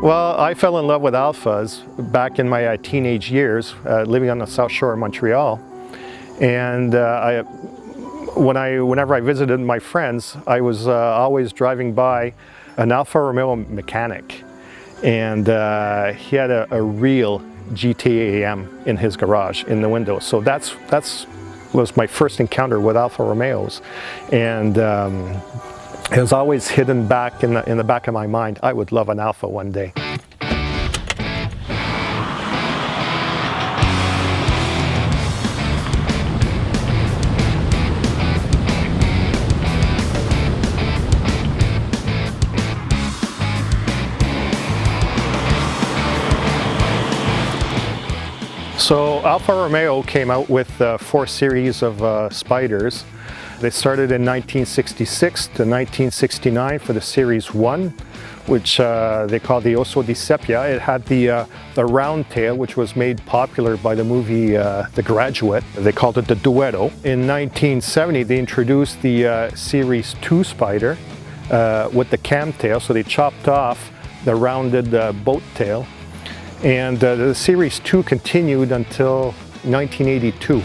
Well, I fell in love with Alfas back in my teenage years, living on the South Shore of Montreal. And whenever I visited my friends, I was always driving by an Alfa Romeo mechanic. And he had a real GTA AM in his garage, in the window. So that's was my first encounter with Alfa Romeos. And it was always hidden back in the back of my mind. I would love an Alfa one day. So Alfa Romeo came out with 4 series of Spiders. They started in 1966 to 1969 for the Series 1, which they called the Osso di Seppia. It had the round tail, which was made popular by the movie The Graduate. They called it the Duetto. In 1970, they introduced the Series 2 Spider with the cam tail, so they chopped off the rounded boat tail. And the Series 2 continued until 1982.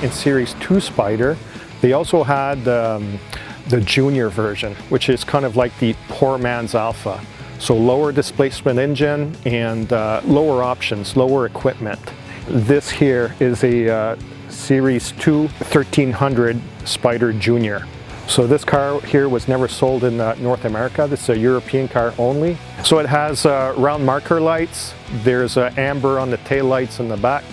In Series 2 Spider, they also had the Junior version, which is kind of like the poor man's Alfa. So lower displacement engine and lower options, lower equipment. This here is a Series 2 1300 Spider Junior. So this car here was never sold in North America. This is a European car only. So it has round marker lights. There's amber on the tail lights in the back.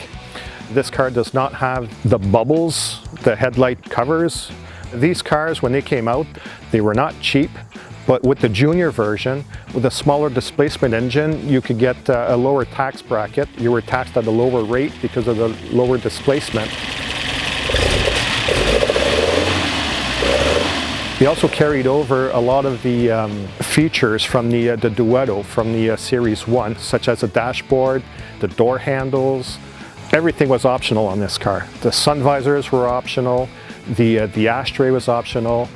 This car does not have the bubbles, the headlight covers. These cars, when they came out, they were not cheap. But with the Junior version, with a smaller displacement engine, you could get a lower tax bracket. You were taxed at a lower rate because of the lower displacement. They also carried over a lot of the features from the Duetto, from the Series 1, such as the dashboard, the door handles. Everything was optional on this car. The sun visors were optional, the ashtray was optional,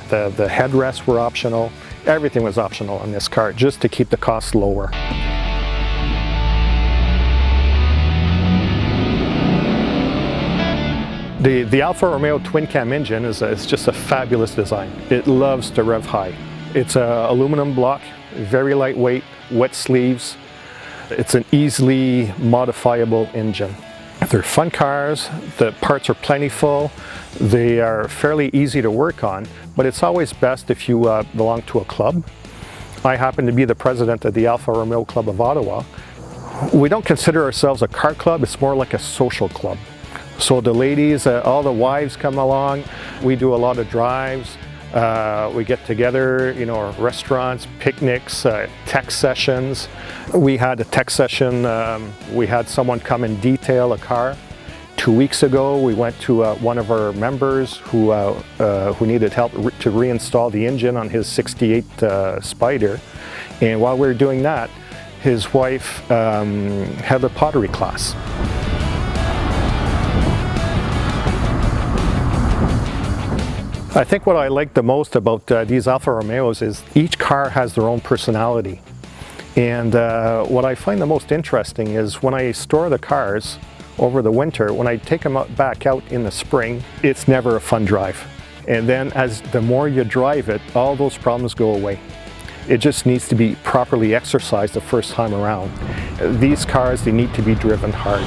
the headrests were optional. Everything was optional on this car, just to keep the cost lower. The Alfa Romeo twin cam engine is just a fabulous design. It loves to rev high. It's an aluminum block, very lightweight, wet sleeves. It's an easily modifiable engine. They're fun cars, the parts are plentiful, they are fairly easy to work on, but it's always best if you belong to a club. I happen to be the president of the Alfa Romeo Club of Ottawa. We don't consider ourselves a car club, it's more like a social club. So the ladies, all the wives come along, we do a lot of drives. We get together, you know, restaurants, picnics, tech sessions. We had a tech session, we had someone come and detail a car. 2 weeks ago, we went to one of our members who needed help to reinstall the engine on his 68 Spider. And while we were doing that, his wife had a pottery class. I think what I like the most about these Alfa Romeos is each car has their own personality. And what I find the most interesting is when I store the cars over the winter, when I take them back out in the spring, it's never a fun drive. And then as the more you drive it, all those problems go away. It just needs to be properly exercised the first time around. These cars, they need to be driven hard.